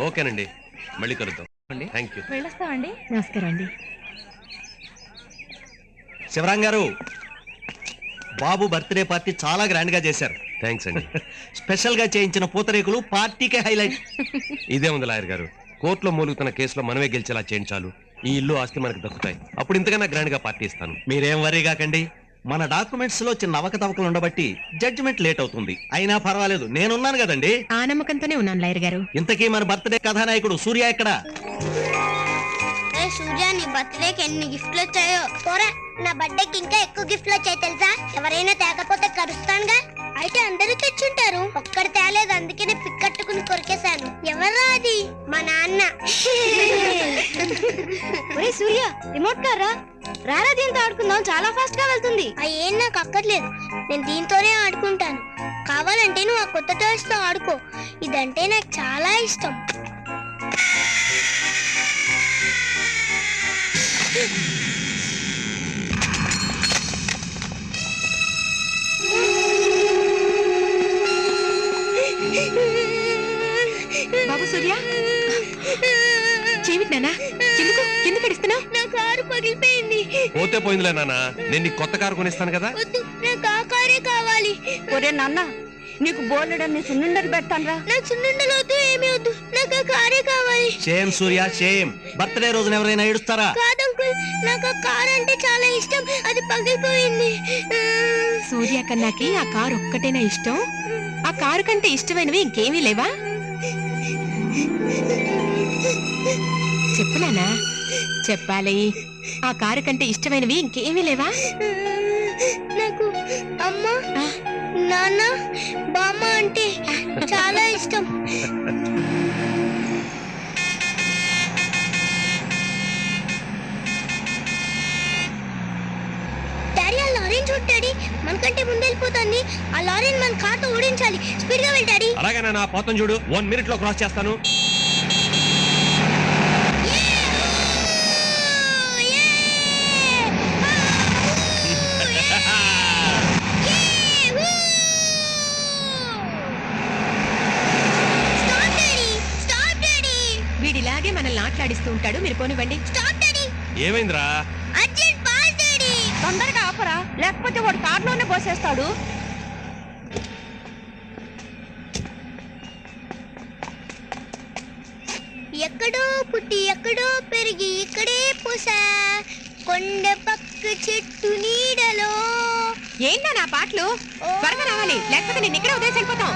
ఓకేనండి, మళ్ళీ కలుద్దాం అండి. Thank you. వెళ్ళొస్తామండి. నమస్కారం అండి. శివరాం గారు, బాబు బర్త్డే పార్టీ చాలా గ్రాండ్ గా చేశారు. థ్యాంక్స్ అండి. స్పెషల్ గా చేయించిన పూతరేకులు పార్టీకే హైలైట్. ఇదే ఉంది లాయర్ గారు, కోర్టులో మూలుగుతున్న కేసులో మనమే గెలిచేలా చేయించాలు. ఈ ఇల్లు ఆస్తి మనకు దక్కుతాయి. అప్పుడు ఇంతకన్నా గ్రాండ్ గా పార్టీ ఇస్తాను. మీరేం వరీ కాకండి. మన డాక్యుమెంట్స్ లో చిన్న అవకతవకలు ఉండబట్టి జడ్జిమెంట్ లేట్ అవుతుంది. అయినా పర్వాలేదు, నేనున్నాను కదండి. ఆ నమ్మకంతోనే ఉన్నాను లాయర్ గారు. ఇంతకీ మన బర్త్డే కథానాయకుడు సూర్య ఎక్కడ? సూర్య, నీ బర్త్డేకి ఎన్ని గిఫ్ట్లు వచ్చాయో. పోరా, నా బర్త్డేకి ఇంకా ఎక్కువ గిఫ్ట్లు వచ్చాయి తెలుసా? ఎవరైనా తేకపోతే కరుస్తానుగా. అయితే అందరూ తెచ్చుంటారు, ఒక్కడు తేలేదు, అందుకే నేను పిక్కట్టుకుని కొరికేశాను. ఎవరా అది? మా నాన్న. ఒరే సూర్య, రిమోట్ కారా రారా, దీంతో ఆడుకుందాం, చాలా ఫాస్ట్ గా వెళ్తుంది. ఏం నాకు అక్కర్లేదు, నేను దీంతోనే ఆడుకుంటాను. కావాలంటే నువ్వు ఆ కొత్త టాయ్స్ తో ఆడుకో, ఇదంటే నాకు చాలా ఇష్టం. బాబు సూర్య, చెవిటి నాన్న, ఎందుకు ఎడుస్తున్నావు? నా కారు పగిలిపోయింది. పోతే పోయిందిలే నాన్న, నేను నీకు కొత్త కారు కొనిస్తాను కదా. వద్దు, నాకు ఆ కారే కావాలి. ఒరే నాన్న, నీకు బోర్లెడన్ని సున్నుండలు పెడతాను రా. నాకు సున్నుండలు వద్దు, ఏమీ వద్దు, నాకు ఆ కారే కావాలి. షేమ్ సూర్య, షేమ్. బర్త్డే రోజున ఎవరైనా ఏడుస్తారా? కాదు అంకుల్, నాకు ఆ కార్ అంటే చాలా ఇష్టం, అది పగిలిపోయింది. సూర్య కన్నాకి ఆ కారు ఒక్కటేనా ఇష్టం? ఆ కారు కంటే ఇష్టమైనవి ఇంకేమీ లేవా? చెప్పు నాన్న, చెప్పాలి. ఆ కారు కంటే ఇష్టమైనవి ఇంకేమీ లేవా? నాకు అమ్మ, నాన్న, బామ్మ అంటే చాలా ఇష్టం. డాడీ, ఆ లారీని చూడు డాడీ, మనకంటే ముందు వెళ్ళిపోతుంది. ఆ లారీని మన కార్తో ఓడించాలి. స్పీడ్ గా వెళ్ళి డాడీ. అలాగే నాన్న, పోతాను చూడు, 1 minute లో క్రాస్ చేస్తాను. వీడిలాగే మనల్ని ఆటలాడిస్తూ ఉంటాడు. మీరు పోనివ్వండి. ఏమైందిరా? తొందరగా ఆపరా, లేకపోతే వాడు కార్లోనే పోసేస్తాడు. ఎక్కడో పుట్టి ఎక్కడో పెరిగి ఇక్కడే పూసా, కొండ పక్క చెట్టు నీడలో. ఏంటా నా పాటలు? త్వరగా రావాలి, లేకపోతే నేను ఇక్కడే ఉదయం వెళ్ళిపోతాం.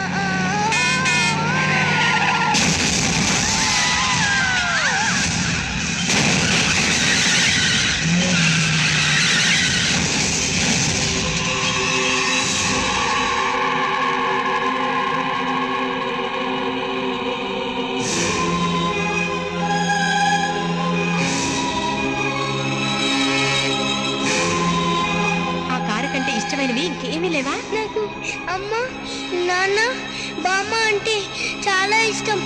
ఇష్టమైనవి ఇంకేమీ లేవా? నాకు అమ్మ, నాన్న, బామ్మ అంటే చాలా ఇష్టం.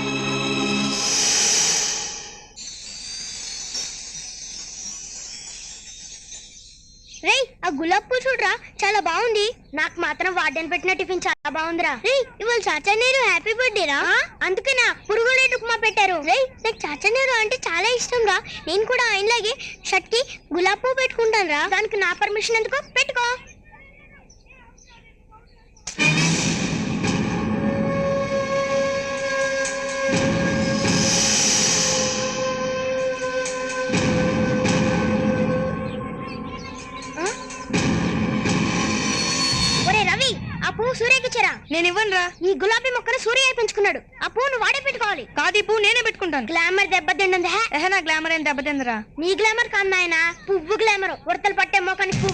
రేయ్, ఆ గులాబ్ పువ్వు చూడరా, చాలా బాగుంది. నాకు మాత్రం వార్డెన్ పెట్టిన టిఫిన్ చాలా బాగుందిరా. రేయ్, ఇవాళ చాచానేరు హ్యాపీ బర్త్డే రా. అందుకేనా పురుగులేటు ఉప్మా పెట్టారు. రేయ్, నాకు చాచానేరు అంటే చాలా ఇష్టం రా. నేను కూడా ఆయనలాగే షర్ట్ కి గులాబ్ పువ్వు పెట్టుకుంటాను రా. దానికి నా పర్మిషన్ ఎందుకో? పెట్టుకో. సూర్యకిచ్చరా? నేను ఇవ్వనురా. ఈ గులాబీ మొక్కను సూర్య పెంచుకున్నాడు. ఆ పువ్వును వాడే పెట్టుకోవాలి. కాదు, ఈ పువ్వు నేనే పెట్టుకుంటాను. గ్లామర్ దెబ్బతింటుంది. నా గ్లామర్ ఏం దెబ్బతిందిరా? నీ గ్లామర్ కాదు నాయన, పువ్వు గ్లామర్. ఉడతలు పట్టే మొక్కని పువ్వు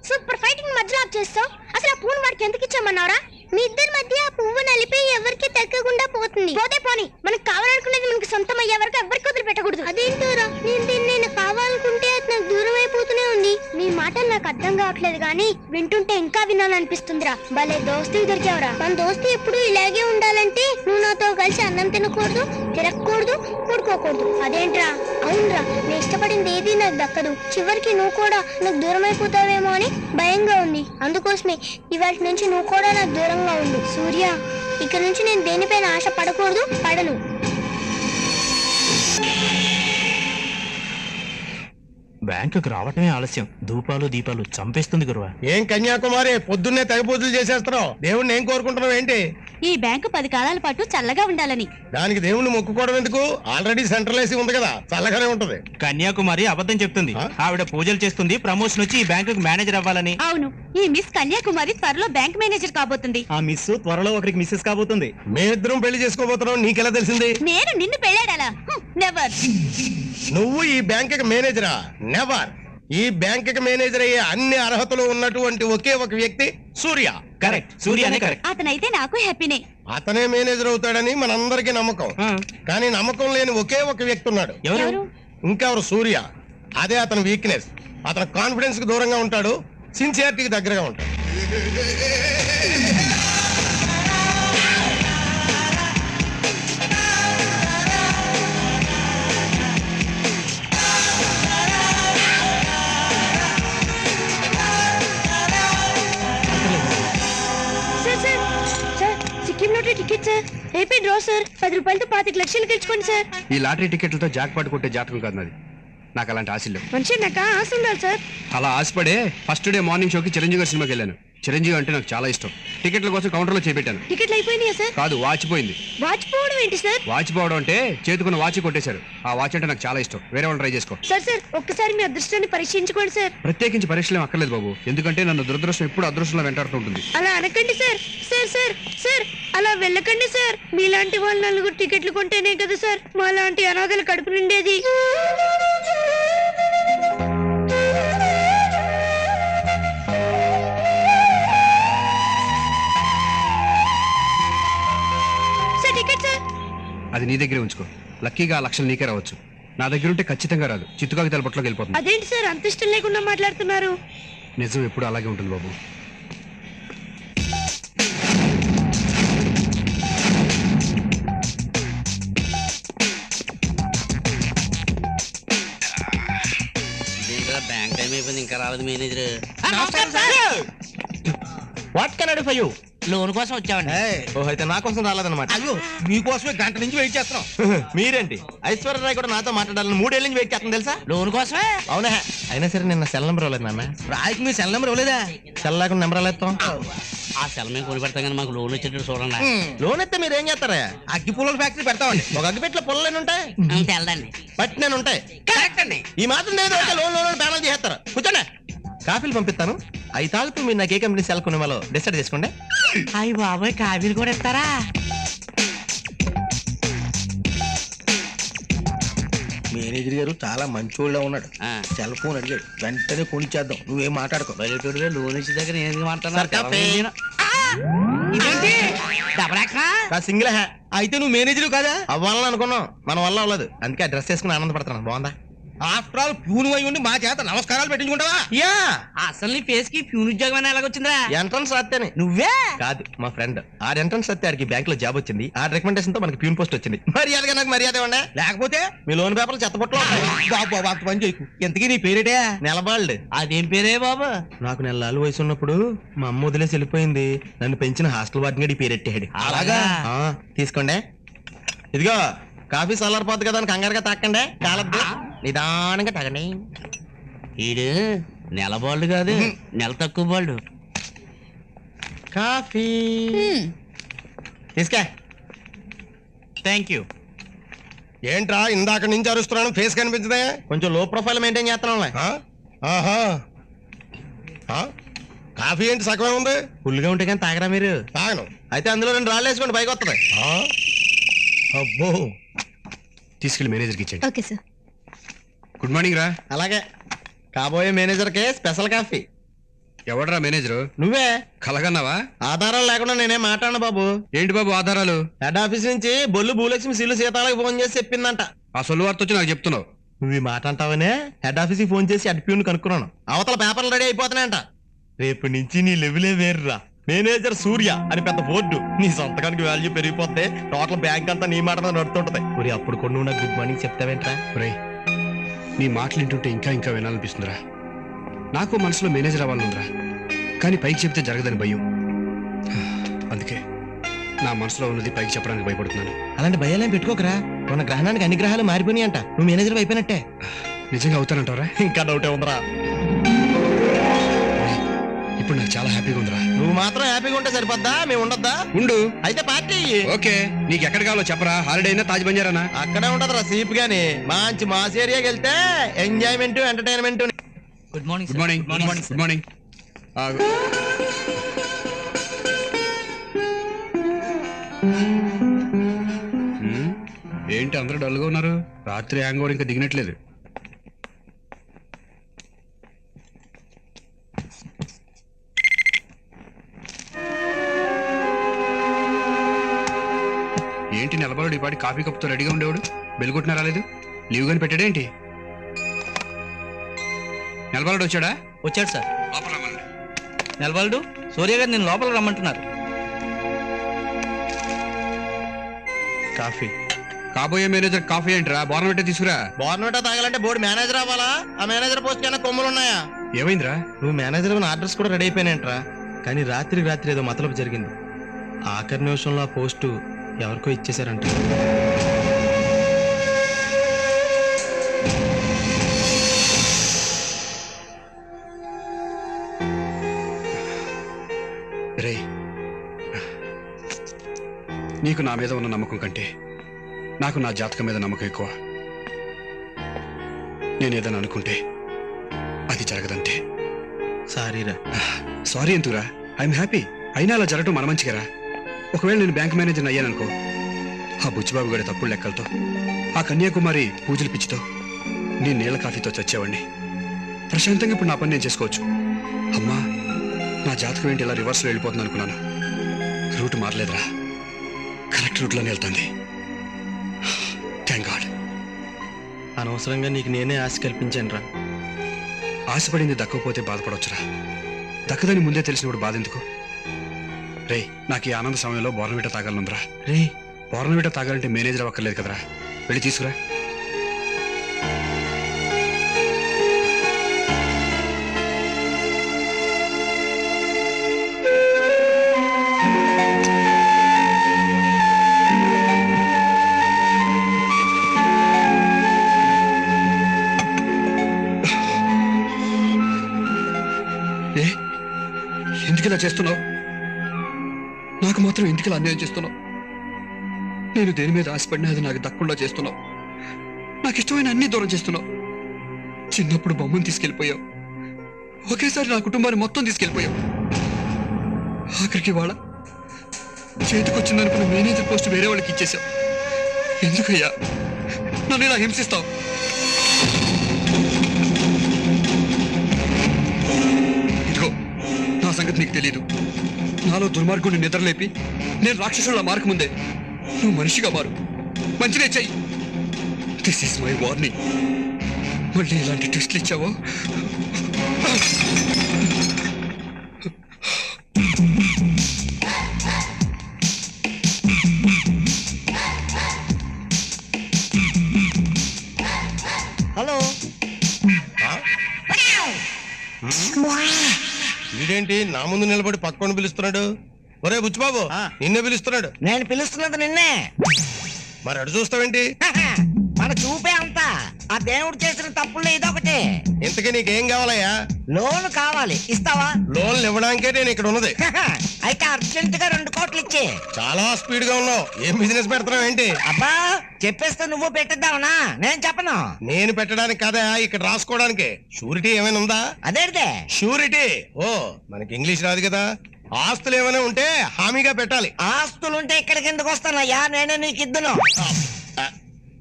సూపర్ ఫైటింగ్ మధ్యలో చేస్తావు. అసలు ఆ పువ్వును వాడికి ఎందుకు ఇచ్చామన్నారా? మీ ఇద్దరి మధ్య ఆ పువ్వు నలిపి ఎవరికి తగ్గకుండా పోతుంది. పోతే పోని, మనకు కావాలనుకునేది మనకి సొంతం అయ్యే వరకు ఎవరికి వదిలిపెట్టకూడదు. అదేంటోరా, నేను దీన్ని కావాలనుకుంటే అది నాకు దూరం అయిపోతూనే ఉంది. మీ మాటలు నాకు అర్థం కావట్లేదు కానీ వింటుంటే ఇంకా వినాలనిపిస్తుందిరా. భలే దోస్తు దొరికావురా. మన దోస్తు ఎప్పుడు ఇలాగే ఉండాలంటే నువ్వు నాతో కలిసి అన్నం తినకూడదు, తిరగకూడదు, పడుకోకూడదు. అదేంట్రా? అవునరా, నేను ఇష్టపడింది ఏది నాకు దక్కదు. చివరికి నువ్వు కూడా నాకు దూరం అయిపోతావేమో అని భయంగా ఉంది. అందుకోసమే ఇవాటి నుంచి నువ్వు కూడా నాకు దూరంగా ఉండు. సూర్య, ఇక నుంచి నేను దేనిపైన ఆశ పడకూడదు, పడను. బ్యాంకుకి రావటమే ఆలస్యం. ధూపాలు దీపాలు చంపేస్తుంది గురువా. ఏం కన్యాకుమారి పొద్దున్నే తెగ పూజలు చేసేస్తున్నావు? దేవుణ్ణి ఏం కోరుకుంటున్నావు ఏంటి? ఈ బ్యాంకు 10 కాలాల పాటు చల్లగా ఉండాలని. దానికి దేవుణ్ణి మొక్కుకోవడం ఎందుకు? ఆల్రెడీ సెంట్రల్ ఏసీ ఉంది కదా, చల్లగానే ఉంటది. కన్యాకుమారి అబద్ధం చెప్తుంది. ఆ? ఆవిడ పూజలు చేస్తుంది, ప్రమోషన్ వచ్చి ఈ బ్యాంకుకి మేనేజర్ అవ్వాలని. అవును, ఈ మిస్ కన్యాకుమారి త్వరలో బ్యాంక్ మేనేజర్ కాబోతుంది. ఆ మిస్ త్వరలో ఒకరికి మిస్సెస్ కాబోతుంది. మేమిద్దరం పెళ్లి చేసుకోబోతున్నాం, నీకెలా తెలిసింది? నేను నిన్ను పెళ్ళాడాలా? నెవర్. నువ్వు ఈ బ్యాంక్ మేనేజరా? నెవర్. ఈ బ్యాంక్ మేనేజర్ అయ్యే అన్ని అర్హతలు ఉన్నటువంటి ఒకే ఒక వ్యక్తి సూర్య. Correct, సూర్యనే correct. అతనైతే నాకు హ్యాపీనే. అతనే మేనేజర్ అవుతాడని మనందరికీ నమ్మకం. కానీ నమ్మకం లేని ఒకే ఒక వ్యక్తి ఉన్నాడు. ఎవరు? ఇంకెవరు? సూర్య. అదే అతని వీక్నెస్. అతను కాన్ఫిడెన్స్ కి దూరంగా ఉంటాడు, సిన్సియారిటీకి దగ్గరగా ఉంటాడు. Sikkim lottery ticket sir. AP draw sir. 10 రూపాయలతో 25 లక్షలు గెలుచుకోండి సార్. ఈ లాటరీ టికెట్లతో జాక్ పాటు కొట్టే జాతకం కాదు నాది. నాకు అలాంటి ఆశలు లేవు. మనిషి నాకు ఆశ ఉండాలి సార్. అలా ఆశపడే ఫస్ట్ డే మార్నింగ్ షోకి చిరంజీవి గారి సినిమాకి వెళ్ళాను. చిరంజీవి అంటే నాకు చాలా ఇష్టం. టికెట్ల కోసం కౌంటర్లో చేపెట్టాను. టికెట్లు అయిపోయినాయా సార్? కాదు, వాచిపోయింది. వాచిపోవడం ఏంటి సార్? వాచిపోవడం అంటే చేతుకున్న వాచి కొట్టేశారు. ఆ వాచ్ అంటే నాకు చాలా ఇష్టం. వేరే వాళ్ళు ట్రై చేసుకో. సార్ ఒక్కసారి మీ అదృష్టాన్ని పరీక్షించుకోండి సార్. ప్రత్యేకించి పరీక్షలు అక్కర్లేదు బాబు, ఎందుకంటే నన్ను దురదృష్టం ఎప్పుడు అదృష్టంలో వెంటాడుతూ ఉంటుంది. అలా అనకండి సార్. సార్ అలా వెళ్ళకండి సార్. మీలాంటి వాళ్ళు 4 టికెట్లు కొంటేనే కదా సార్ మా లాంటి అనాథలు కడుపు నిండేది. Sir ticket sir. అది నీ దగ్గరే ఉంచుకో. లక్కీగా ఆ లక్షలు నీకే రావచ్చు. నా దగ్గర ఉంటే ఖచ్చితంగా రాదు, చిత్తుకాకి తలపట్లోకి వెళ్ళిపోతుంది. అదేంటి సార్ అంత ఇష్టం లేకుండా మాట్లాడుతున్నారు? నిజం ఎప్పుడు అలాగే ఉంటుంది బాబు. బ్యాంక్ టైం అయిపోయింది, ఇంకా రాలేదు manager. What can I do for you? Loan కోసం వచ్చామండి. ఓ, అయితే నా కోసం రాలేదన్నమాట. అయ్యో, మీకోసమే గంట నుంచి వెయిట్ చేస్తున్నాం. మీరేంటి? ఐశ్వర్యరాయ్ కూడా నాతో మాట్లాడాలని 3 ఏళ్ళ నుంచి వెయిట్ చేస్తాను తెలుసా? లోన్ కోసమే. అవునా? అయినా సరే నిన్న సెల్ నెంబర్ ఇవ్వలేదు నాన్న. రాయికి మీ సెల్ నెంబర్ ఇవ్వలేదా? సెల్ లేకుండా నెంబర్ ఎలా ఇస్తాం? ఆ సెల్ మేము కొని పెడతాం కానీ మాకు లోన్ వచ్చేటట్టు చూడండి. లోన్ అయితే మీరు ఏం చేస్తారా? అగ్గి పుల్లల ఫ్యాక్టరీ పెడతామండి. ఒక అగ్గిపెట్లో పొలలేని ఉంటాయి, తెలదండి. పట్టినని ఉంటాయి. కరెక్ట్ అండి. ఈ మాత్రం లేదు అంటే లోన్ ప్యానల్ చేస్తారు. కూర్చోండి, కాఫీలు పంపిస్తాను. అవి తాగుతూ మీరు నాకు ఏ కంపెనీ సెల్ కొనే వాళ్ళు డిసైడ్ చేసుకోండి. అయ్యి బాబాయ్, కాఫీలు కూడా ఇస్తారా? మేనేజర్ గారు చాలా మంచోళ్ళ ఉన్నాడు. సెల్ ఫోన్ అడిగాడు, వెంటనే కొనిచ్చేద్దాం. నువ్వేం మాట్లాడుకో. బయటోడివే లోన్ ఇచ్చే దగ్గర నేను ఎందుకు సార్, మాట్లాడుతున్నా? కాఫీ. ఇదేంటి డబరాకా? సింగిల్ హ్యా అయితే నువ్వు మేనేజర్ కాదా? అవ్వాలని అనుకున్నాం, మన వల్ల అవ్వలేదు. అందుకే ఆ డ్రెస్ వేసుకుని ఆనందపడుతున్నాను. బాగుందా? ఆఫ్టర్ ఆల్ ప్యూన్ అయి ఉండి మా చేత నమస్కారాలు పెట్టించుకుంటావా? యా, అసలు నీ ఫేస్ కి ప్యూన్ ఉద్యోగం అని ఎలాగొచ్చిందిరా? ఎంట్రన్స్ రాస్తేనే. నువ్వే కాదు, మా ఫ్రెండ్. ఆ ఎంట్రన్స్ వస్తే ఆడికి బ్యాంక్ లో జాబ్ వచ్చింది. ఆ రికమెండేషన్ తో మనకి ప్యూన్ పోస్ట్ వచ్చింది. మర్యాదగా నాకు మర్యాద ఇవ్వండి, లేకపోతే మీ లోన్ పేపర్లు చెత్తపట్లో బాబు అంత పని చేయకు. ఎంతకీ నీ పేరేటే? నెలబాళ్ళు. అదేం పేరే బాబు? నాకు నెలలు వయసు ఉన్నప్పుడు మా అమ్మ వదిలేసి వెళ్ళిపోయింది. నన్ను పెంచిన హాస్టల్ వార్డెన్ గడి పేరెట్టాడు. అలాగా? ఆ, తీసుకోండి. ఇదిగో కాఫీ చల్లారిపోద్ది కదా అని కంగారుగా తాకండి. కాలద్దు, నిదానంగా తాగండి. ఈడు నెల బాల్డ్ కాదు, నెల తక్కువ బాల్డ్. కాఫీ తీసుకా. Thank you. ఏంట్రా ఇందాక నుంచి అరుస్తున్నాను, ఫేస్ కనిపించదే? కొంచెం లో ప్రొఫైల్ మెయింటైన్ చేస్తున్నాం. ఆ? ఆహా. ఆ? కాఫీ ఏంటి సగమే ఉంది? ఫుల్గా ఉంటే కానీ తాగరా మీరు? తాగను. అయితే అందులో 2 రాళ్ళు వేసుకోండి, పైకి వస్తుంది. ఆ? అబ్బో. తీసుకెళ్లి మేనేజర్కి ఇచ్చేయండి. Okay sir. గుడ్ మార్నింగ్ రా. అలాగే. కాబోయే మేనేజర్ కే స్పెషల్ కాఫీ. ఎవడరా మేనేజరు? నువ్వే. కలగన్నావా? ఆధారాలు లేకుండా నేనేం మాట్లాడను బాబు. ఏంటి బాబు ఆధారాలు? హెడ్ ఆఫీస్ నుంచి బొల్లు భూలక్ష్మి సీలు సీతాలకు ఫోన్ చేసి చెప్పిందంట. ఆ సొల్లు వార్త వచ్చి నాకు చెప్తున్నావు. నువ్వు ఈ మాట అంటావనే హెడ్ ఆఫీస్ కి ఫోన్ చేసి హెడ్ ప్యూన్ కనుక్కున్నాను. అవతల పేపర్లు రెడీ అయిపోతున్నాయంట. రేపు నుంచి నీ లెవెలే వేరురా. మేనేజర్ సూర్య అని పెద్ద బోర్డు. నీ సొంతకానికి వాల్యూ పెరిగిపోతే టోటల్ బ్యాంక్ అంతా నీ మాట మీద నడుతుంటది. మరి అప్పుడు కొన్ని నువ్వు నాకు గుడ్ మార్నింగ్ చెప్తావేంట్రా? రేయ్ నీ మాటలు వింటుంటే ఇంకా ఇంకా వినాలనిపిస్తుందిరా. నాకు మనసులో మేనేజర్ అవ్వాలనుందిరా, కానీ పైకి చెప్తే జరగదని భయం. అందుకే నా మనసులో ఉన్నది పైకి చెప్పడానికి భయపడుతున్నాను. అలాంటి భయాలేం పెట్టుకోకరా. మన గ్రహణానికి అన్ని గ్రహాలు మారిపోయినాయి అంట. నువ్వు మేనేజర్ అయిపోయినట్టే. నిజంగా అవుతానంటావరా? ఇంకా డౌటే ఉందరా. ఇప్పుడు నాకు చాలా హ్యాపీగా ఉందిరా. నువ్వు మాత్రం హ్యాపీగా ఉంటే సరిపోద్దా? మేము ఉండొద్దా? ఉండు. అయితే పార్టీ. ఓకే, నీకు ఎక్కడ కావాలో చెప్పరా. హాలిడే అయినా తాజ్ బంజారానా? అక్కడే ఉంటదిరా సీప్ గాని. మంచి మాస్ ఏరియాకి వెళ్తే enjoyment entertainment. Good morning. Good morning. Good morning. ఏంటి అందరూ డల్గా ఉన్నారు? రాత్రి హ్యాంగ్ ఓవర్ ఇంకా దిగినట్లేదు. ఏంటి నిలబడు ఈ పాటి కాఫీ కప్తో రెడీగా ఉండేవాడు బెల్ కొట్టినా రాలేదు? లీవ్ గాని పెట్టాడేంటి? నిలబడు వచ్చాడా? వచ్చాడు సార్. లోపల రమ్మనండి. నిలబడు. సూర్య గారు నేను లోపల రమ్మంటున్నారు. కాఫీ. కాబోయే మేనేజర్ కాఫీ ఏంట్రా? బోర్నవిటా తీసుకురా. బోర్నవిటా తాగాలంటే బోర్డు మేనేజర్ అవ్వాలా? ఆ మేనేజర్ పోస్ట్ కన్నా కొమ్ములు ఉన్నాయా? ఏమైందిరా? నువ్వు మేనేజర్ ఆర్డర్స్ కూడా రెడీ అయిపోయినాయంట్రా. కానీ రాత్రి ఏదో మతలబు జరిగింది. ఆఖరి నిమిషంలో ఆ పోస్టు ఎవరికో ఇచ్చేశారంట. రే, నీకు నా మీద ఉన్న నమ్మకం కంటే నాకు నా జాతకం మీద నమ్మకం ఎక్కువ. నేనేదని అనుకుంటే అది జరగదంతే. సారీరా. సారీ ఎందుకురా? I'm happy. అయినా అలా జరగటం మన మంచిగారా. ఒకవేళ నేను బ్యాంక్ మేనేజర్ని అయ్యాననుకో, ఆ బుచ్చిబాబు గారి తప్పుడు లెక్కలతో, ఆ కన్యాకుమారి పూజల పిచ్చితో, నీ నీళ్ళ కాఫీతో చచ్చేవాడిని. ప్రశాంతంగా ఇప్పుడు నా పని నేను చేసుకోవచ్చు. అమ్మా, నా జాతకం ఏంటి ఇలా రివర్స్లో వెళ్ళిపోతుంది అనుకున్నాను. రూట్ మారలేదురా, కరెక్ట్ రూట్లోనే వెళ్తుంది. Thank God. అనవసరంగా నీకు నేనే ఆశ కల్పించాను రా. ఆశపడింది దక్కకపోతే బాధపడవచ్చురా. దక్కదని ముందే తెలిసినప్పుడు బాధ ఎందుకు? రే, నాకు ఈ ఆనంద సమయంలో బోర్నవిటా తాగాలనుందిరా. రే, బోర్నవిటా తాగాలంటే మేనేజర్ అవ్వక్కర్లేదు కదరా. వెళ్ళి తీసుకురా. ఎందుకు ఇలా చేస్తున్నావు? నాకు మాత్రం ఎందుకు ఇలా అన్యాయం చేస్తున్నావు? నేను దేని మీద ఆశపడినా అది నాకు దక్కకుండా చేస్తున్నావు. నాకు ఇష్టమైన అన్ని దూరం చేస్తున్నావు. చిన్నప్పుడు బొమ్మను తీసుకెళ్ళిపోయావు. ఒకేసారి నా కుటుంబాన్ని మొత్తం తీసుకెళ్ళిపోయావు. ఆఖరికి వాళ్ళ చేతికొచ్చిందనుకున్న మేనేజర్ పోస్ట్ వేరే వాళ్ళకి ఇచ్చేసావు. ఎందుకయ్యా నన్ను ఇలా హింసిస్తావు? ఇదిగో, నా సంగతి నీకు తెలీదు. నాలో దుర్మార్గుని నిద్రలేపి నేను రాక్షసుల మార్కు ముందే నువ్వు మనిషిగా మారు. మంచినే చెయ్యి. This is my warning. మళ్ళీ ఇలాంటి ట్విస్ట్లు ఇచ్చావో హలో. వీడేంటి నా ముందు నిలబడి పక్కన పిలుస్తున్నాడు? ఒరే బుచ్చిబాబు, నిన్నే పిలుస్తున్నాడు. నేను పిలుస్తున్నది నిన్నే. మరి అడు చూస్తావేంటి? మన చూపే అంతా. ఆ దేవుడు చేసిన తప్పుల్లో ఇదొకటి. ఇంతకీ నీకేం కావాలయ్యా? లోన్ కావాలి, ఇస్తావా? లోన్లు ఇవ్వడానికే నేను ఇక్కడ ఉన్నది. అయితే అర్జెంట్ గా 2 కోట్లు ఇచ్చి. చాలా స్పీడ్ గా ఉన్నావు. ఏం బిజినెస్ పెడుతున్నావు ఏంటి? అబ్బా, చెప్పేస్తే నువ్వు పెట్టిద్దావనా? నేను చెప్పను. నేను పెట్టడానికి కాదా, ఇక్కడ రాసుకోవడానికి. షూరిటీ ఏమైనా ఉందా? అదేంటే షూరిటీ? ఓ, మనకి ఇంగ్లీష్ రాదు కదా. ఆస్తులు ఏమైనా ఉంటే హామీగా పెట్టాలి. ఆస్తులుంటే ఇక్కడికి ఎందుకు వస్తానయ్యా? నేనే నీకు ఇద్దును.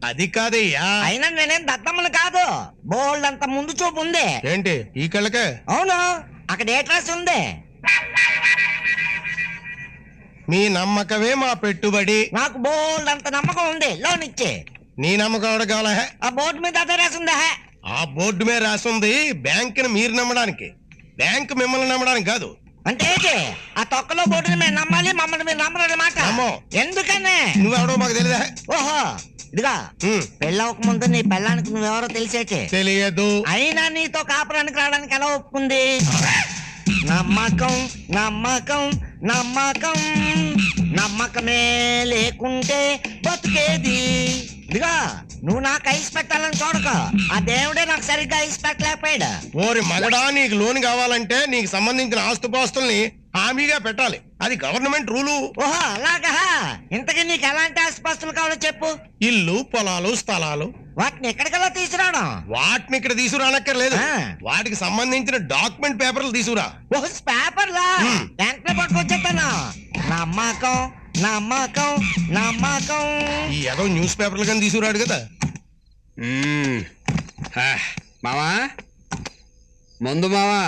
అది కాదయ్యా. అయినా నేనేం దత్తమ్మను కాదు. బోల్డ్ అంత ముందు చూపు ఉంది. ఏంటి ఈ కళ్ళకే? అవును, అక్కడ ఏ క్లాస్ ఉంది? మీ నమ్మకమే మా పెట్టుబడి. నాకు బోల్డ్ అంత నమ్మకం ఉంది. లోన్ ఇచ్చే. నీ నమ్మకం ఎవడ కావాలా ఆ బోర్డు మీద అదే రాసిందా ఆ బోర్డు మీద రాసింది బ్యాంకుని మీరు నమ్మడానికి, బ్యాంకు మిమ్మల్ని నమ్మడానికి కాదు. అంటే ఏంటి? ఆ తొక్కలో బోర్డుని మేము నమ్మాలి, మమ్మల్ని మీరు నమ్మరన్నమాట. నమ్మం. ఎందుకనే? నువ్వెవడో మాకు తెలియదా? ఓహో ఇదిగా పెళ్ళవక ముందు నీ పెళ్ళానికి నువ్వెవరో తెలిసేటి. తెలియదు. అయినా నీతో కాపురానికి రావడానికి ఎలా ఒప్పుకుంది? నమ్మకం నమ్మకం నమ్మకం, నమ్మకమే లేకుంటే బతుకేది. ఇదిగా నువ్వు నాకు ఐస్ పెట్టాలని చూడక, ఆ దేవుడే నాకు సరిగ్గా ఐస్ పెట్టలేకపోయాడు. ఓరి మగడా, నీకు లోన్ కావాలంటే నీకు సంబంధించిన ఆస్తుపాస్తుల్ని హామీగా పెట్టాలి, అది గవర్నమెంట్ రూలు. ఓహో అలాగా. ఇంతకీ నీకు ఎలాంటి ఆస్తిపాస్తులు కావాలో చెప్పు. ఇల్లు, పొలాలు, స్థలాలు. వాటిని ఎక్కడికల్లా తీసుకురావడం? వాటిని ఇక్కడ తీసుకురానక్కర్లేదు, ఆ. వాటికి సంబంధించిన డాక్యుమెంట్ పేపర్లు తీసుకురా. ఓహో పేపర్లా? వెంటనే పట్టుకొచ్చేస్తాను. నమ్మకం నమ్మకం నమ్మకం. ఈ ఏదో న్యూస్ పేపర్లు కానీ తీసుకురాడు కదా. మావా ముందు మావా,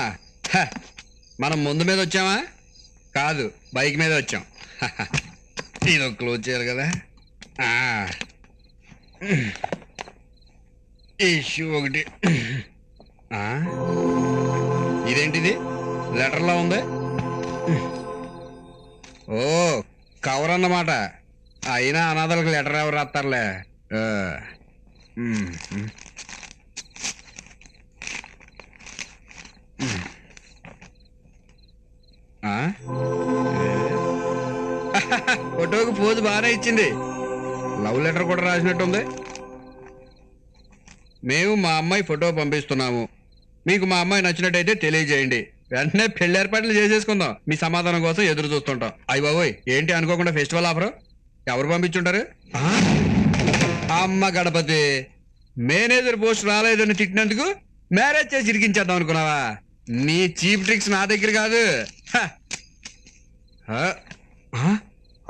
మనం ముందు మీద వచ్చామా? కాదు, బైక్ మీద వచ్చాం. ఇది క్లోజ్ చేయాలి కదా. ఇష్యూ ఒకటి. ఇదేంటిది లెటర్లో ఉంది? ఓ కవర్ అన్నమాట. అయినా అనాథలకు లెటర్ ఎవరు రాస్తారులే. ఫోటోకి పోజు బాగానే ఇచ్చింది. లవ్ లెటర్ కూడా రాసినట్టుంది. మేము మా అమ్మాయి ఫోటో పంపిస్తున్నాము, మీకు మా అమ్మాయి నచ్చినట్టయితే తెలియజేయండి. వెంటనే పెళ్లి ఏర్పాట్లు చేసేసుకుందాం. మీ సమాధానం కోసం ఎదురు చూస్తుంటాం. అయ్య బాబోయ్, ఏంటి అనుకోకుండా ఫెస్టివల్ ఆఫరు? ఎవరు పంపించుంటారు? అమ్మ గణపతి, మేనేజర్ పోస్ట్ రాలేదని తిట్టినందుకు మ్యారేజ్ చేసి ఇరికించేద్దాం అనుకున్నావా? నీ చీప్ ట్రిక్స్ నా దగ్గర కాదు.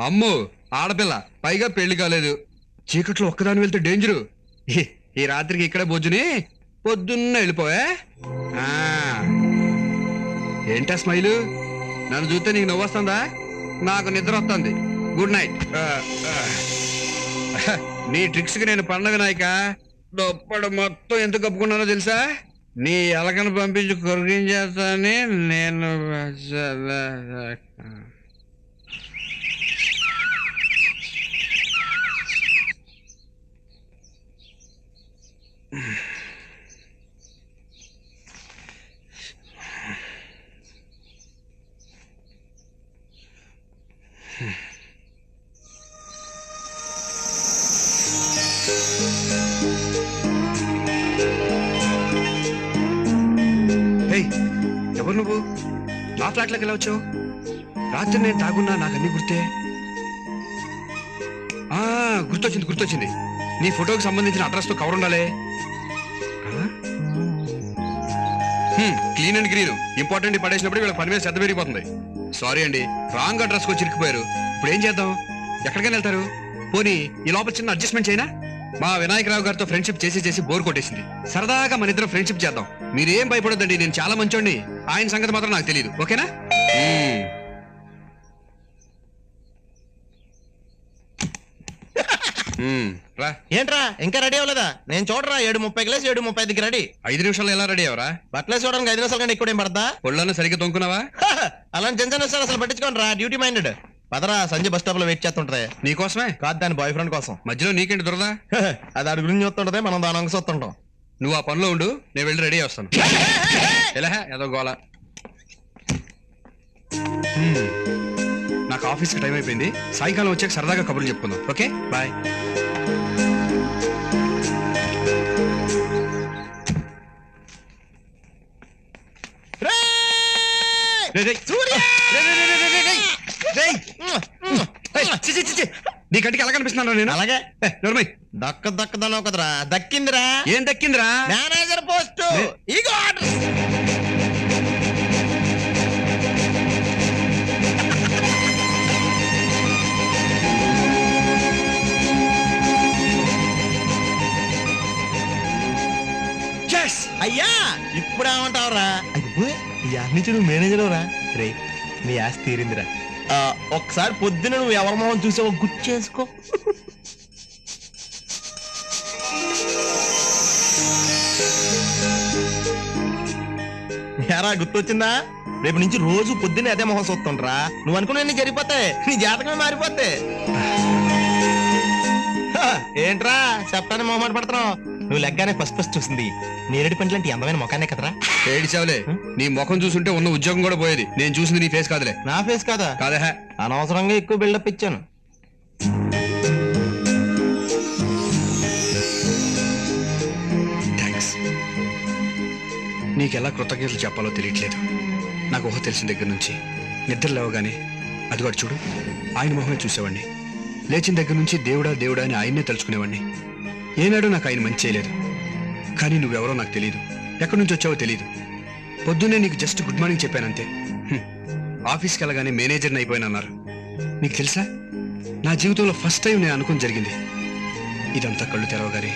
అమ్ము ఆడపిల్ల, పైగా పెళ్లి కాలేదు. చీకట్లో ఒక్కదాని వెళ్తే డేంజరు. ఈ రాత్రికి ఇక్కడే బొజ్జుని పొద్దున్న వెళ్ళిపోయా. ఏంటా స్మైలు? నన్ను చూస్తే నీకు నవ్వు వస్తుందా? నాకు నిద్ర వస్తుంది. Good night. నీ ట్రిక్స్ కి నేను పండగ నాయక. దొప్పడు మొత్తం ఎందుకు కప్పుకున్నానో తెలుసా? నీ ఎలకను పంపించి కొరిగించేస్తానని నేను. ఎవరు నువ్వు? నా ఫ్లాట్లోకి ఎలా వచ్చావు? రాత్రి నేను తాగున్నా, నాకు అన్ని గుర్తే. గుర్తొచ్చింది. నీ ఫోటోకి సంబంధించిన అడ్రస్ తో కవర్ ఉండాలి. క్లీన్ అండ్ గ్రీన్ ఇంపార్టెంట్ పడేసినప్పుడు వీళ్ళ పని మీద శ్రద్ధ పెరిగిపోతుంది. సారీ అండి, రాంగ్ అడ్రస్ కి చిరికిపోయారు. ఇప్పుడు ఏం చేద్దాం? ఎక్కడికైనా వెళ్తారు? పోనీ ఈ లోపల చిన్న అడ్జస్ట్మెంట్ చేయనా? మా వినాయకరావు గారితో ఫ్రెండ్షిప్ చేసి బోర్ కొట్టేసింది. సరదాగా మన ఇద్దరం ఫ్రెండ్షిప్ చేద్దాం. మీరేం భయపడొద్దండి, నేను చాలా మంచోండి. ఆయన సంగతి మాత్రం నాకు తెలియదు. ఓకేనా? రా. ఏంట్రా ఇంకా రెడీ అవ్వలేదా? నేను చూడరా 7:30 7:35 రెడీ. 5 నిమిషాలు ఎలా రెడీ అవరా? బట్టలు చూడడానికి 5 నిమిషాలు కంటే ఎక్కువ ఏం పడతా? ఒళ్ళన్నా సరిగ్గా తొంకున్నావా? అలాంటి చిన్న చిన్న విషయాలు అసలు పట్టించుకోండి రా. Duty minded. పదరా, సంజయ్ బస్ స్టాప్ లో వెయిట్ చేస్తుంటది. నీకోసమే కాదు, దాని బాయ్ ఫ్రెండ్ కోసం. మధ్యలో నీకేంటి దొరదా? అది అడుగు గురించి చూస్తుంటది, మనం దాని అంగ చూస్తుంటాం. నువ్వు ఆ పనిలో ఉండు, నేను వెళ్ళి రెడీ వస్తాను. ఎలా ఏదో గోలా. నాకు ఆఫీస్కి టైం అయిపోయింది. సాయంకాలం వచ్చాక సరదాగా కబుర్లు చెప్పుకుందాం. Okay, bye. నీ కంటికి ఎలా కనిపిస్తున్నాను నేను? అలాగే నోర్మై. దక్కదన్నావు కదరా. దక్కిందిరా. ఏం దక్కిందిరా? Manager post. ఇగో ఆర్డర్. అయ్యా ఇప్పుడు ఏమంటావురా? ఈ ఆస్తి నుంచి నువ్వు మేనేజర్ రా. రే, నీ ఆస్తి తీరిందిరా. ఒక్కసారి పొద్దున నువ్వు ఎవరి మొహం చూసావో గుర్తు చేసుకో. ఎరా గుర్తొచ్చిందా? రేపు నుంచి రోజు పొద్దున్నే అదే మొహం చూస్తుండ్రా. నువ్వు అనుకున్నా జరిగిపోతాయి, నీ జాతకమే మారిపోతే. ఏంట్రా చెప్పాలని మొహమాట పడుతున్నావు? నువ్వు లెగ్గానే ఫస్ట్ చూసింది నేరేడు పండ్లు అంటే అందమైన మొఖానే కదరా. ఏడిచావులే, నీ ముఖం చూసుంటే ఉన్న ఉద్యోగం కూడా పోయేది. నేను చూసింది నీ ఫేస్ కాదులే. నా ఫేస్ కాదా? కాదా? అనవసరంగా ఎక్కువ బిల్డప్ ఇచ్చాను. థ్యాంక్స్. నీకెలా కృతజ్ఞతలు చెప్పాలో తెలియట్లేదు. నాకు ఊహ తెలిసిన దగ్గర నుంచి నిద్ర లేవగానే అదిగోడు చూడు, ఆయన మొహమే చూసేవాడిని. లేచిన దగ్గర నుంచి దేవుడా దేవుడా అని ఆయన్నే తలుచుకునేవాడిని. ఏనాడో నాకు ఆయన మంచి చేయలేదు. కానీ నువ్వెవరో నాకు తెలియదు, ఎక్కడి నుంచి వచ్చావో తెలియదు. పొద్దున్నే నీకు జస్ట్ గుడ్ మార్నింగ్ చెప్పానంతే. ఆఫీస్కి వెళ్ళగానే మేనేజర్ని అయిపోయానన్నారు. నీకు తెలుసా, నా జీవితంలో ఫస్ట్ టైం నేను అనుకుని జరిగింది. ఇదంతా కళ్ళు తెరవగానే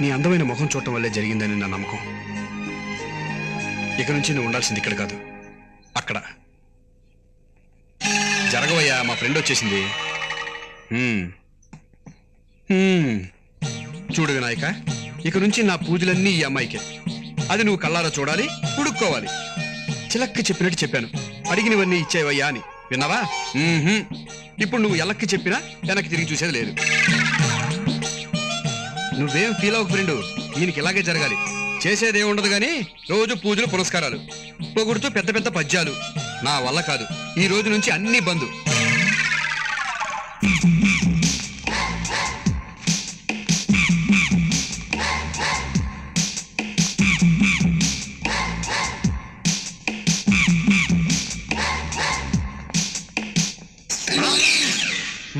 నీ అందమైన ముఖం చూడటం వల్లే జరిగిందని నా నమ్మకం. ఇక నుంచి నువ్వు ఉండాల్సింది ఇక్కడ కాదు, అక్కడ. జరగవయ్యా, మా ఫ్రెండ్ వచ్చేసింది. చూడు వినాయక, ఇక నుంచి నా పూజలన్నీ ఈ అమ్మాయికే. అది నువ్వు కళ్ళారా చూడాలి, పుడుక్కోవాలి. చిలక్కి చెప్పినట్టు చెప్పాను, అడిగినవన్నీ ఇచ్చేవయ్యా అని. విన్నావా? ఇప్పుడు నువ్వు ఎలక్కి చెప్పినా వెనక్కి తిరిగి చూసేది లేదు. నువ్వేం ఫీల్ అవ్వకు ఫ్రెండు, దీనికి ఇలాగే జరగాలి. చేసేదే ఉండదు గాని రోజు పూజలు పురస్కారాలు, పొగుడుతూ పెద్ద పెద్ద పద్యాలు. నా వల్ల కాదు, ఈ రోజు నుంచి అన్ని బంధు.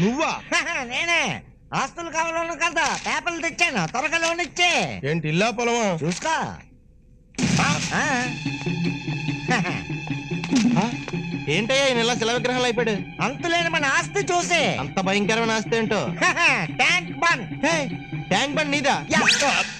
నువ్వా? నేనే. ఆస్తులు కావాలను కదా పేపర్లు తెచ్చాను, త్వరగా లోన్ ఇచ్చే. ఏంటి ఇల్లా పొలమా? చూసుకో. ఏంటయ్యా ఈయన ఇలా శిలా విగ్రహాలు అయిపోయాడు? అంతులేని మన ఆస్తి చూసి. అంత భయంకరమైన ఆస్తి ఏంటో? Tank bund. ట్యాంక్ బండ్ నీదా?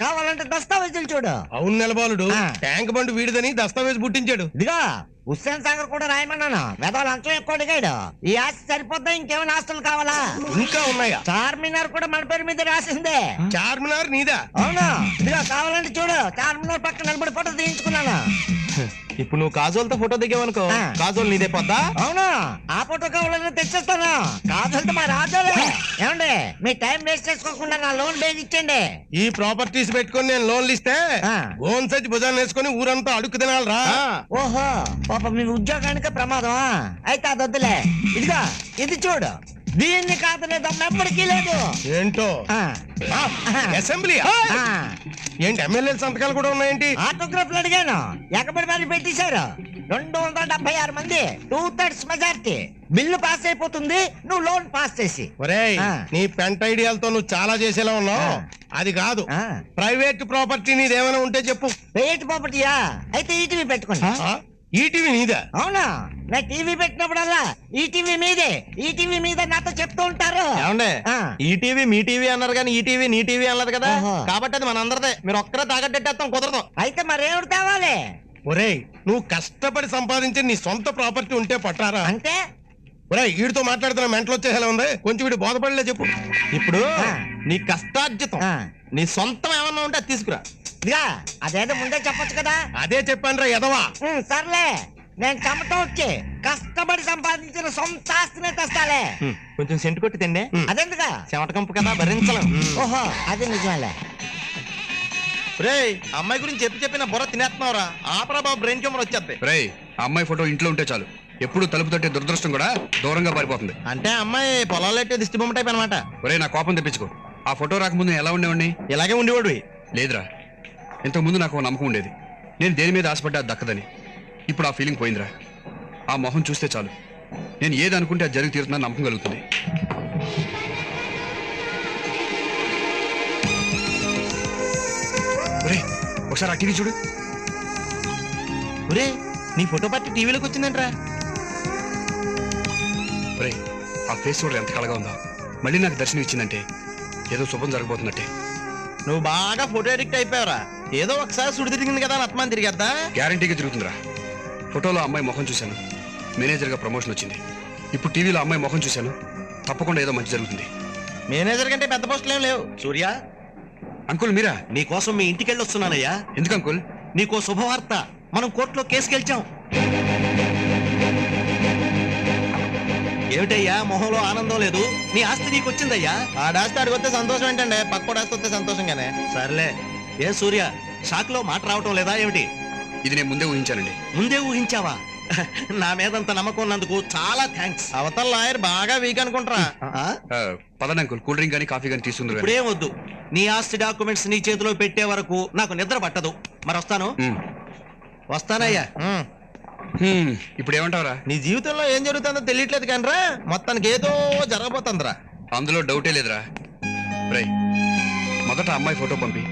కావాలంటే దస్తావేజులు చూడు. అవును నెలబాలుడు, ట్యాంక్ బండ్ వీడిదని దస్తావేజ్ పుట్టించాడు. ఇదిగో హుస్సేన్ సాగర్ కూడా రాయమన్నాను. వెదవ లంచం ఎక్కువ అడిగాడు. ఈ ఆస్తి సరిపోద్దా, ఇంకేమైనా ఆస్తులు కావాలా? ఇంకా ఉన్నాయా? చార్మినార్ కూడా మన పేరు మీద రాసిందే. చార్మినార్ నీదా? అవునా? ఇదిగో కావాలంటే చూడు, చార్మినార్ పక్కన నిలబడి ఫోటో తీయించుకున్నాను. ఇప్పుడు నువ్వు కాజోల్తో ఫోటో దిగావనుకో, కాజోల్ నీదే పోద్దా? అవునా? ఆ ఫోటో కావాలని తెచ్చేస్తాను. కాజల్తో మా రాజోలే. ఏమండి, మీ టైం వేస్ట్ చేసుకోకుండా నా లోన్ బేగ్ ఇచ్చండి. ఈ ప్రాపర్టీస్ పెట్టుకొని నేను లోన్లు ఇస్తే గోన్ సచ్చి భుజాన్ని వేసుకొని ఊరంతా అడుగు తినాలరా. ఓహో, పాప మీ ఉద్యోగానికే ప్రమాదం. అయితే అది వద్దులే. ఇదిగా ఇది చూడు, దీన్ని కాదలేదు ఎప్పటికీ లేదు. ఏంటో అసెంబ్లీ ఏంటి, ఎమ్మెల్యేల సంతకాలు కూడా ఉన్నాయేంటి? ఆటోగ్రాఫ్లు అడిగాను, ఎగబడి మరి పెట్టేశారు. 276 మంది, 2/3 మెజార్టీ. బిల్లు పాస్ అయిపోతుంది, నువ్వు లోన్ పాస్ చేసి. ఒరేయ్, నీ పెంట ఐడియాలతో నువ్వు చాలా చేసేలా ఉన్నావు. అది కాదు, ప్రైవేట్ ప్రాపర్టీ నీదేమైనా ఉంటే చెప్పు. ప్రైవేట్ ప్రాపర్టీయా? అయితే ఈటీవీ పెట్టుకోండి. ఈటీవీ నీదా? అవునా? నా టీవీ పెట్టినప్పుడల్లా ఈటీవీ మీదే, ఈటీవీ మీద నాతో చెప్తూ ఉంటారు. ఏమండే, ఈ టీవీ మీ టీవీ అన్నారు కానీ ఈ టీవీ నీ టీవీ అన్నది కదా. కాబట్టి అది మన అందరిదే. మీరు ఒక్కరే తాగట్టేస్తాం కుదరదు. అయితే మరేమిటి తేవాలి? ఒరేయ్, నువ్వు కష్టపడి సంపాదించి నీ సొంత ప్రాపర్టీ ఉంటే పట్టారా? అంటే ఒరేయ్, వీడితో మాట్లాడుతున్న మెంటలు వచ్చేలా ఉంది. కొంచెం వీడు బోధపడలే చెప్పు. ఇప్పుడు నీ కష్టార్జితం, నీ సొంతం ఏమన్నా ఉంటే అది తీసుకురా. ఇదిగా అదేదో ముందే చెప్పొచ్చు కదా. అదే చెప్పానురా ఎదవా. సర్లే, నేను చెమట వచ్చి కష్టపడి సంపాదించిన సొంత ఆస్తినే తెస్తాలే. కొంచెం సెంటు కొట్టి తిండే. అదెందుగా? చెమట కంపు కదా, భరించలేం. ఓహో, అది నిజమేలే. రేయ్, అమ్మాయి గురించి చెప్పి నా బుర్ర తినేస్తున్నావురా. ఆపరా బాబు, బ్రెయిన్ ట్యూమర్ వచ్చేద్ది. రేయ్, ఆ అమ్మాయి ఫోటో ఇంట్లో ఉంటే చాలు, ఎప్పుడు తలుపు తట్టే దురదృష్టం కూడా దూరంగా పారిపోతుంది. అంటే అమ్మాయి పొలాలెట్టే దిష్టి బొమ్మ టైప్ అనమాట. ఒరే, నా కోపం తెప్పించుకో. ఆ ఫోటో రాకముందు నేను ఎలా ఉండేవాడిని? ఇలాగే ఉండేవాడు. లేదురా, ఇంతకుముందు నాకు ఒక నమ్మకం ఉండేది, నేను దేని మీద ఆశపడ్డా అది దక్కదని. ఇప్పుడు ఆ ఫీలింగ్ పోయిందిరా. ఆ మొహం చూస్తే చాలు, నేను ఏది అనుకుంటే అది జరిగి తీరుతుందని నమ్మకం కలుగుతుంది. ఒరే, ఒకసారి ఆ టీవీ చూడు. ఒరే, నీ ఫోటో పట్టి టీవీలోకి వచ్చిందంట్రా. ఒరే, ఆ ఫేస్ చూడ ఎంత కళగా ఉందో. మళ్ళీ నాకు దర్శనం ఇచ్చిందంటే ఏదో శుభం జరగబోతున్నట్టే. నువ్వు బాగా ఫోటో ఎడిక్ట్ అయిపోయావురా. ఏదో ఒకసారి సుడి తిరిగింది కదా అని అత్మాన్ తిరిగేద్దా? గ్యారంటీగా తిరుగుతుందిరా. ఫోటోలో అమ్మాయి ముఖం చూశాను, మేనేజర్గా ప్రమోషన్ వచ్చింది. ఇప్పుడు టీవీలో అమ్మాయి ముఖం చూశాను, తప్పకుండా ఏదో మంచి జరుగుతుంది. మేనేజర్ కంటే పెద్ద పోస్టులు ఏం లేవు. సూర్య, అంకుల్ మీరా? నీకోసం మీ ఇంటికెళ్ళి వస్తున్నానయ్యా. ఎందుకు అంకుల్? నీకో శుభవార్త. మనం కోర్టులో కేసు గెలిచాం. ఏమిటయ్యా మొహంలో ఆనందం లేదు? నీ ఆస్తి నీకు వచ్చిందయ్యా. ఆడాస్తి ఆడికి వస్తే సంతోషం ఏంటండి, పక్కోడు ఆస్తి వస్తే సంతోషంగానే. సర్లే. ఏ సూర్య, షాక్ లో మాట రావటం లేదా ఏమిటి? ఇది నేను ముందే ఊహించానండి. ముందే ఊహించావా? నా మీదంత నమ్మకం ఉన్నందుకు చాలా థ్యాంక్స్. అవతల లాయర్ బాగా వీక్ అనుకుంటారా? పదండి అంకుల్, కూల్ డ్రింక్ కానీ కాఫీ కానీ తీసుకుందరు. ఇప్పుడేం వద్దు. నీ ఆస్తి డాక్యుమెంట్స్ నీ చేతిలో పెట్టే వరకు నాకు నిద్ర పట్టదు. మరి వస్తాను. వస్తానయ్యా. ఇప్పుడు ఏమంటావరా? నీ జీవితంలో ఏం జరుగుతుందో తెలియట్లేదు కానరా, మొత్తానికి ఏదో జరగబోతుందిరా. అందులో డౌటే లేదురా. రై, మొదట అమ్మాయి ఫోటో పంపి,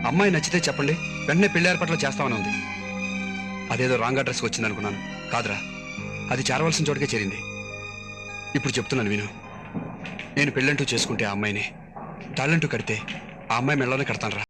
అమ్మాయి నచ్చితే చెప్పండి, వెంటనే పెళ్లి ఏర్పాట్లు చేస్తామని ఉంది. అదేదో రాంగ్ అడ్రస్కి వచ్చింది అనుకున్నాను. కాదురా, అది చేరవలసిన చోటుకే చేరింది. ఇప్పుడు చెప్తున్నాను విను. నేను పెళ్ళంటూ చేసుకుంటే ఆ అమ్మాయిని, తాళ్ళంటూ కడితే ఆ అమ్మాయి మెళ్ళలోనే కడతాను రా.